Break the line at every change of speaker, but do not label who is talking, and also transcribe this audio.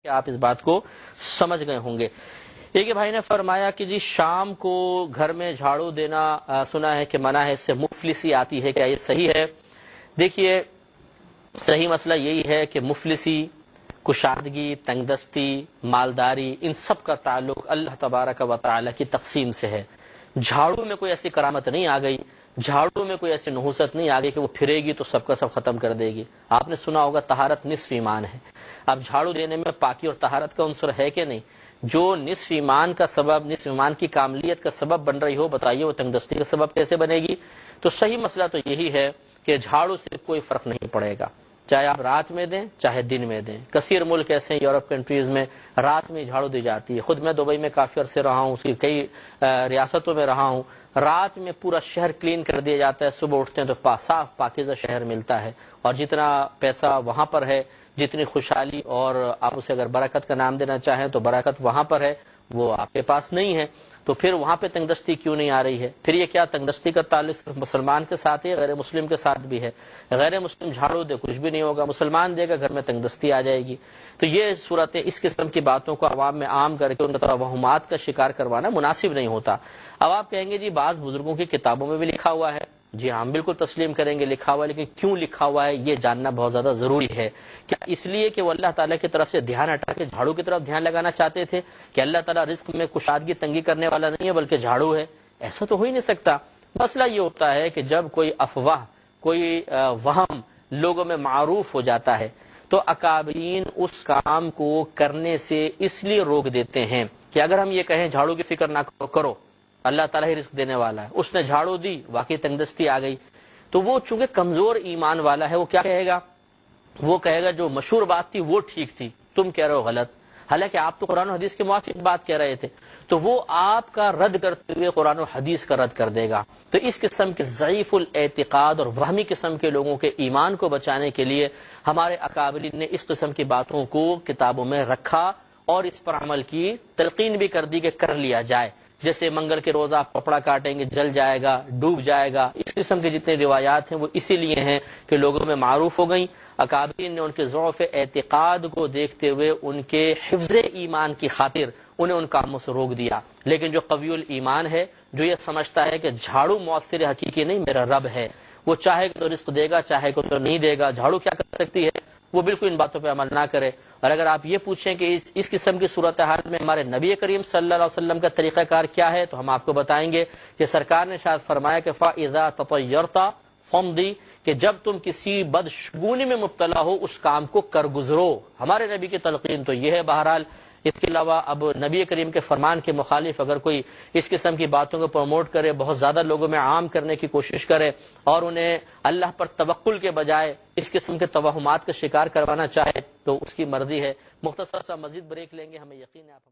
کہ آپ اس بات کو سمجھ گئے ہوں گے۔ ایک بھائی نے فرمایا کہ جی شام کو گھر میں جھاڑو دینا سنا ہے کہ منع ہے، اس سے مفلسی آتی ہے، کیا یہ صحیح ہے؟ دیکھیے صحیح مسئلہ یہی ہے کہ مفلسی، کشادگی، تنگ دستی، مالداری، ان سب کا تعلق اللہ تبارک و تعالی کی تقسیم سے ہے۔ جھاڑو میں کوئی ایسی کرامت نہیں آ گئی، جھاڑو میں کوئی ایسی نحوست نہیں آ گئی کہ وہ پھرے گی تو سب کا سب ختم کر دے گی۔ آپ نے سنا ہوگا طہارت نصف ایمان ہے۔ اب جھاڑو دینے میں پاکی اور طہارت کا عنصر ہے کہ نہیں؟ جو نصف ایمان کا سبب، نصف ایمان کی کاملیت کا سبب بن رہی ہو، بتائیے وہ تنگ دستی کا سبب کیسے بنے گی؟ تو صحیح مسئلہ تو یہی ہے کہ جھاڑو سے کوئی فرق نہیں پڑے گا، چاہے آپ رات میں دیں چاہے دن میں دیں۔ کثیر ملک ایسے ہیں یورپ کنٹریز میں رات میں جھاڑو دی جاتی ہے۔ خود میں دبئی میں کافی عرصے رہا ہوں، اس کی کئی ریاستوں میں رہا ہوں۔ رات میں پورا شہر کلین کر دیا جاتا ہے، صبح اٹھتے ہیں تو صاف پاکیزہ شہر ملتا ہے، اور جتنا پیسہ وہاں پر ہے، جتنی خوشحالی اور آپ اسے اگر برکت کا نام دینا چاہیں تو برکت وہاں پر ہے، وہ آپ کے پاس نہیں ہے، تو پھر وہاں پہ تنگ دستی کیوں نہیں آ رہی ہے؟ پھر یہ کیا تنگ دستی کا تعلق صرف مسلمان کے ساتھ ہے، غیر مسلم کے ساتھ بھی ہے؟ غیر مسلم جھاڑو دے کچھ بھی نہیں ہوگا، مسلمان دے گا گھر میں تنگ دستی آ جائے گی۔ تو یہ صورتیں، اس قسم کی باتوں کو عوام میں عام کر کے ان کا توہمات کا شکار کروانا مناسب نہیں ہوتا۔ اب آپ کہیں گے جی بعض بزرگوں کی کتابوں میں بھی لکھا ہوا ہے، جی ہم بالکل تسلیم کریں گے لکھا ہوا ہے، لیکن کیوں لکھا ہوا ہے یہ جاننا بہت زیادہ ضروری ہے۔ کیا اس لیے کہ وہ اللہ تعالیٰ کی طرف سے دھیان ہٹا کے جھاڑو کی طرف دھیان لگانا چاہتے تھے کہ اللہ تعالیٰ رزق میں کشادگی تنگی کرنے والا نہیں ہے بلکہ جھاڑو ہے؟ ایسا تو ہو ہی نہیں سکتا۔ مسئلہ یہ ہوتا ہے کہ جب کوئی افواہ، کوئی وہم لوگوں میں معروف ہو جاتا ہے تو اکابرین اس کام کو کرنے سے اس لیے روک دیتے ہیں کہ اگر ہم یہ کہیں جھاڑو کی فکر نہ کرو، اللہ تعالیٰ ہی رزق دینے والا ہے، اس نے جھاڑو دی، واقعی تنگ دستی آ گئی، تو وہ چونکہ کمزور ایمان والا ہے، وہ کیا کہے گا؟ وہ کہے گا جو مشہور بات تھی وہ ٹھیک تھی، تم کہہ رہے ہو غلط، حالانکہ آپ تو قرآن و حدیث کے موافق بات کہہ رہے تھے۔ تو وہ آپ کا رد کرتے ہوئے قرآن و حدیث کا رد کر دے گا۔ تو اس قسم کے ضعیف الاعتقاد اور وہمی قسم کے لوگوں کے ایمان کو بچانے کے لیے ہمارے اکابرین نے اس قسم کی باتوں کو کتابوں میں رکھا اور اس پر عمل کی تلقین بھی کر دی کہ کر لیا جائے۔ جیسے منگل کے روز آپ کپڑا کاٹیں گے جل جائے گا، ڈوب جائے گا، اس قسم کے جتنے روایات ہیں وہ اسی لیے ہیں کہ لوگوں میں معروف ہو گئیں۔ اکابرین نے ان کے ضعف اعتقاد کو دیکھتے ہوئے ان کے حفظ ایمان کی خاطر انہیں ان کاموں سے روک دیا۔ لیکن جو قوی الایمان ہے، جو یہ سمجھتا ہے کہ جھاڑو مؤثر حقیقی نہیں، میرا رب ہے، وہ چاہے تو رزق دے گا چاہے تو نہیں دے گا، جھاڑو کیا کر سکتی ہے، وہ بالکل ان باتوں پہ عمل نہ کرے۔ اور اگر آپ یہ پوچھیں کہ اس قسم کی صورتحال میں ہمارے نبی کریم صلی اللہ علیہ وسلم کا طریقہ کار کیا ہے، تو ہم آپ کو بتائیں گے کہ سرکار نے شاید فرمایا کہ فَإِذَا تَطَيَّرْتَ فَامْضِ، کہ جب تم کسی بدشگونی میں مبتلا ہو اس کام کو کر گزرو۔ ہمارے نبی کی تلقین تو یہ ہے۔ بہرحال اس کے علاوہ اب نبی کریم کے فرمان کے مخالف اگر کوئی اس قسم کی باتوں کو پروموٹ کرے، بہت زیادہ لوگوں میں عام کرنے کی کوشش کرے اور انہیں اللہ پر توکل کے بجائے اس قسم کے توہمات کا شکار کروانا چاہے تو اس کی مرضی ہے۔ مختصر سا مزید بریک لیں گے، ہمیں یقین ہے آپ